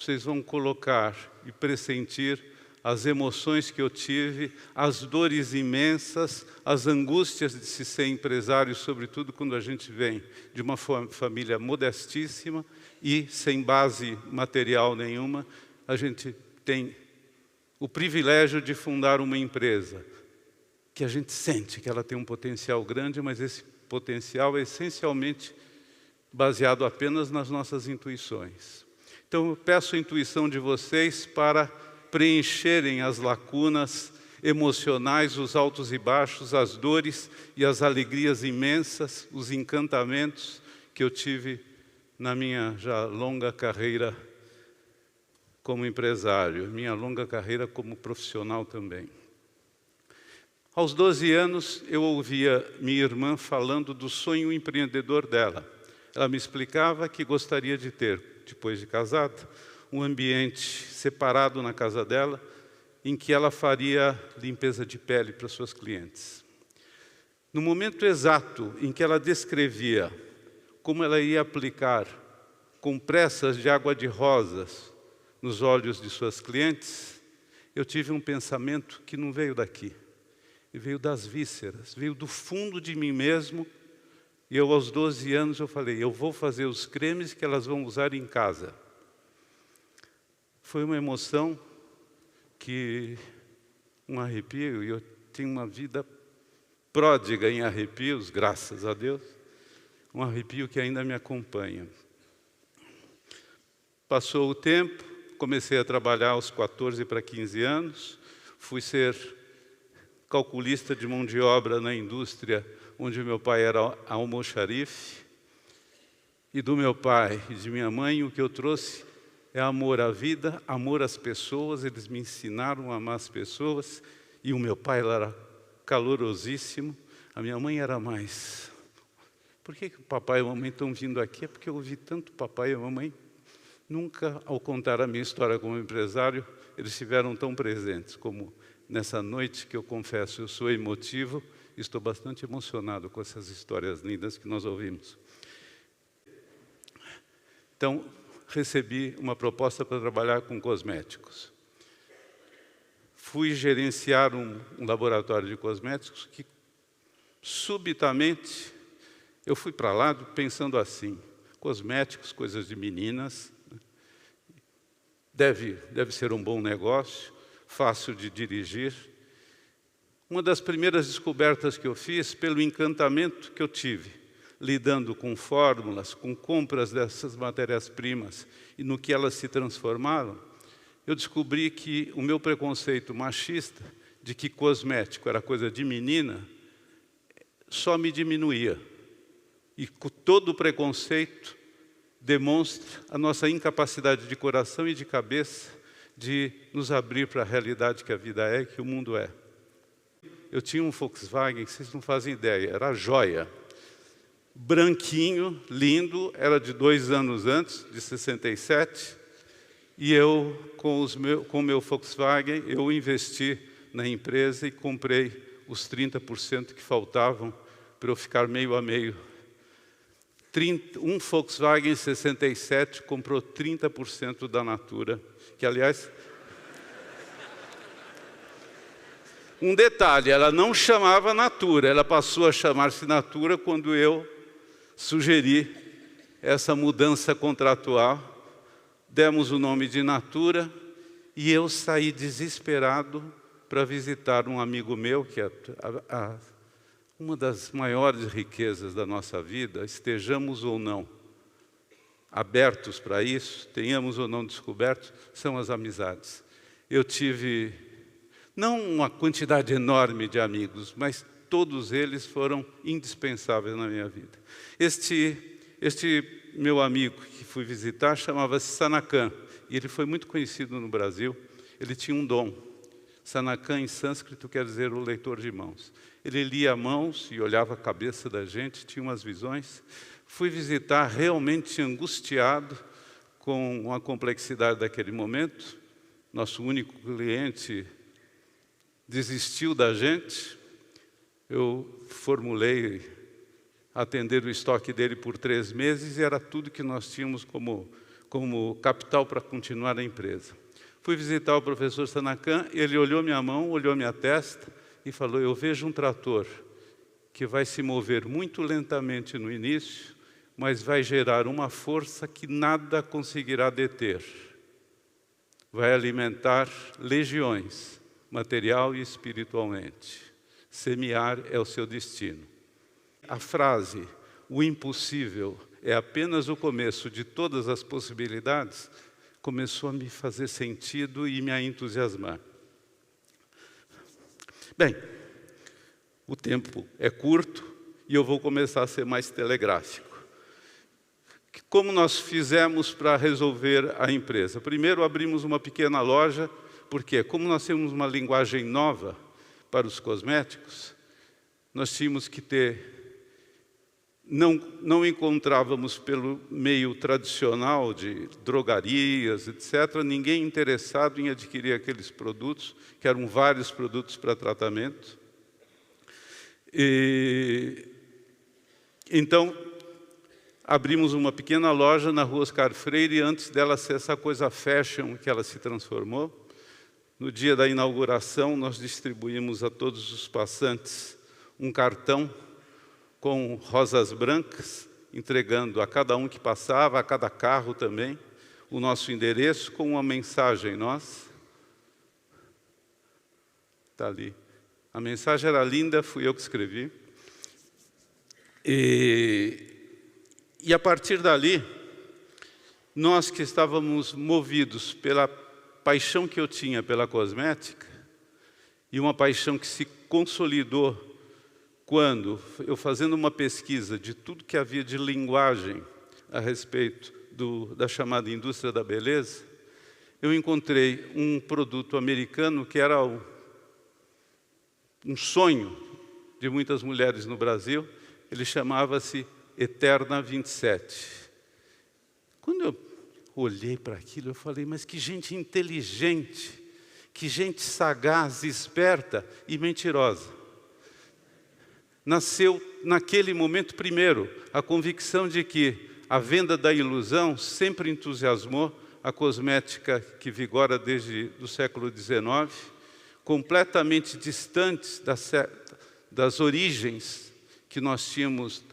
vocês vão colocar e pressentir as emoções que eu tive, as dores imensas, as angústias de se ser empresário, sobretudo quando a gente vem de uma família modestíssima e sem base material nenhuma. A gente tem o privilégio de fundar uma empresa que a gente sente que ela tem um potencial grande, mas esse potencial é essencialmente baseado apenas nas nossas intuições. Então eu peço a intuição de vocês para preencherem as lacunas emocionais, os altos e baixos, as dores e as alegrias imensas, os encantamentos que eu tive na minha já longa carreira como empresário, minha longa carreira como profissional também. Aos 12 anos, eu ouvia minha irmã falando do sonho empreendedor dela. Ela me explicava que gostaria de ter, depois de casada, um ambiente separado na casa dela, em que ela faria limpeza de pele para suas clientes. No momento exato em que ela descrevia como ela ia aplicar compressas de água de rosas nos olhos de suas clientes, eu tive um pensamento que não veio daqui, veio das vísceras, veio do fundo de mim mesmo. E eu, aos 12 anos, eu falei, eu vou fazer os cremes que elas vão usar em casa. Foi uma emoção que, um arrepio, e eu tenho uma vida pródiga em arrepios, graças a Deus, um arrepio que ainda me acompanha. Passou o tempo, comecei a trabalhar aos 14 para 15 anos, fui ser calculista de mão de obra na indústria onde meu pai era almoxarife. E do meu pai e de minha mãe, o que eu trouxe é amor à vida, amor às pessoas. Eles me ensinaram a amar as pessoas. E o meu pai era calorosíssimo, a minha mãe era mais. Por que o papai e a mamãe estão vindo aqui? É porque eu ouvi tanto papai e a mamãe. Nunca, ao contar a minha história como empresário, eles estiveram tão presentes como nessa noite que eu confesso, eu sou emotivo, estou bastante emocionado com essas histórias lindas que nós ouvimos. Então, recebi uma proposta para trabalhar com cosméticos. Fui gerenciar um laboratório de cosméticos que, subitamente, eu fui para lá pensando assim, cosméticos, coisas de meninas, deve ser um bom negócio, fácil de dirigir. Uma das primeiras descobertas que eu fiz, pelo encantamento que eu tive, lidando com fórmulas, com compras dessas matérias-primas e no que elas se transformaram, eu descobri que o meu preconceito machista de que cosmético era coisa de menina, só me diminuía. E todo o preconceito demonstra a nossa incapacidade de coração e de cabeça de nos abrir para a realidade que a vida é, que o mundo é. Eu tinha um Volkswagen, que vocês não fazem ideia, era joia. Branquinho, lindo, era de 2 anos antes, de 67. E eu, com o meu Volkswagen, eu investi na empresa e comprei os 30% que faltavam para eu ficar meio a meio. Um Volkswagen 67 comprou 30% da Natura, que, aliás, um detalhe, ela não chamava Natura, ela passou a chamar-se Natura quando eu sugeri essa mudança contratual. Demos o nome de Natura e eu saí desesperado para visitar um amigo meu, que é uma das maiores riquezas da nossa vida, estejamos ou não abertos para isso, tenhamos ou não descoberto, são as amizades. Eu tive, não uma quantidade enorme de amigos, mas todos eles foram indispensáveis na minha vida. Este meu amigo que fui visitar chamava-se Sanakan, e ele foi muito conhecido no Brasil. Ele tinha um dom. Sanakan, em sânscrito, quer dizer o leitor de mãos. Ele lia mãos e olhava a cabeça da gente, tinha umas visões. Fui visitar realmente angustiado com a complexidade daquele momento. Nosso único cliente desistiu da gente. Eu formulei atender o estoque dele por 3 meses e era tudo que nós tínhamos como como capital para continuar a empresa. Fui visitar o professor Sanacan, ele olhou minha mão, olhou minha testa e falou: eu vejo um trator que vai se mover muito lentamente no início, mas vai gerar uma força que nada conseguirá deter. Vai alimentar legiões, material e espiritualmente. Semear é o seu destino. A frase, o impossível é apenas o começo de todas as possibilidades, começou a me fazer sentido e me a entusiasmar. Bem, o tempo é curto e eu vou começar a ser mais telegráfico. Como nós fizemos para resolver a empresa? Primeiro, abrimos uma pequena loja, porque como nós temos uma linguagem nova para os cosméticos, nós tínhamos que ter... Não encontrávamos pelo meio tradicional de drogarias, etc., ninguém interessado em adquirir aqueles produtos, que eram vários produtos para tratamento. Então, abrimos uma pequena loja na Rua Oscar Freire, e antes dela ser essa coisa fashion que ela se transformou, no dia da inauguração, nós distribuímos a todos os passantes um cartão com rosas brancas, entregando a cada um que passava, a cada carro também, o nosso endereço com uma mensagem nossa. Está ali. A mensagem era linda, fui eu que escrevi. E a partir dali, nós que estávamos movidos pela paixão que eu tinha pela cosmética, e uma paixão que se consolidou quando eu, fazendo uma pesquisa de tudo que havia de linguagem a respeito da chamada indústria da beleza, eu encontrei um produto americano que era um sonho de muitas mulheres no Brasil. Ele chamava-se Eterna 27. Quando eu olhei para aquilo, eu falei, mas que gente inteligente, que gente sagaz, esperta e mentirosa. Nasceu naquele momento, primeiro, a convicção de que a venda da ilusão sempre entusiasmou a cosmética que vigora desde o século XIX, completamente distantes das origens que nós tínhamos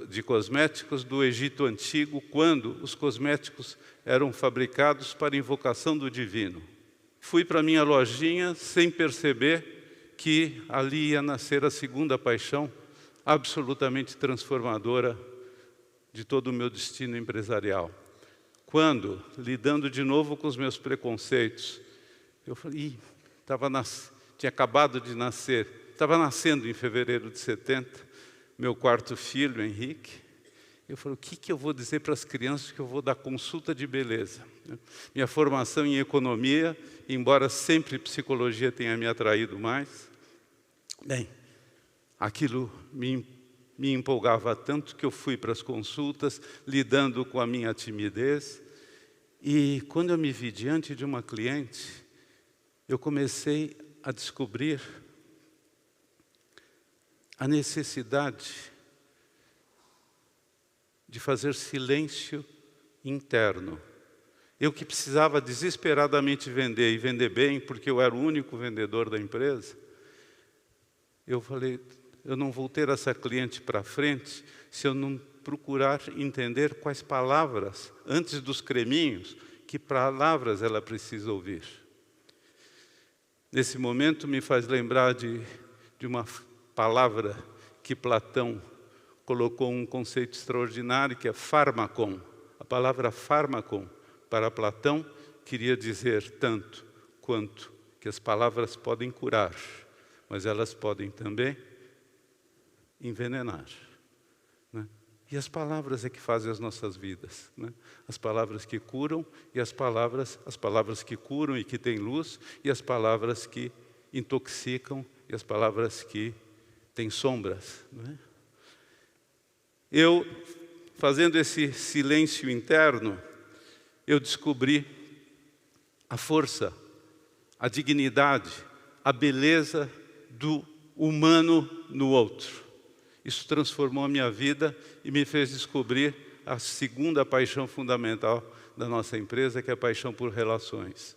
de cosméticos do Egito Antigo, quando os cosméticos eram fabricados para invocação do divino. Fui para minha lojinha sem perceber que ali ia nascer a segunda paixão, absolutamente transformadora de todo o meu destino empresarial. Quando, lidando de novo com os meus preconceitos, eu falei, tinha acabado de nascer, estava nascendo em fevereiro de 70, meu quarto filho, Henrique. Eu falei, o que eu vou dizer para as crianças que eu vou dar consulta de beleza? Minha formação em economia, embora sempre psicologia tenha me atraído mais, bem, aquilo me empolgava tanto que eu fui para as consultas, lidando com a minha timidez. E quando eu me vi diante de uma cliente, eu comecei a descobrir a necessidade de fazer silêncio interno. Eu que precisava desesperadamente vender, e vender bem, porque eu era o único vendedor da empresa, eu falei, eu não vou ter essa cliente para frente se eu não procurar entender quais palavras, antes dos creminhos, que palavras ela precisa ouvir. Nesse momento me faz lembrar de uma palavra que Platão colocou um conceito extraordinário, que é fármacon. A palavra fármacon, para Platão, queria dizer tanto quanto que as palavras podem curar, mas elas podem também envenenar. Né? E as palavras é que fazem as nossas vidas. Né? As palavras que curam e as palavras que curam e que têm luz, e as palavras que intoxicam e as palavras que têm sombras. Né? Eu, fazendo esse silêncio interno, eu descobri a força, a dignidade, a beleza do humano no outro. Isso transformou a minha vida e me fez descobrir a segunda paixão fundamental da nossa empresa, que é a paixão por relações.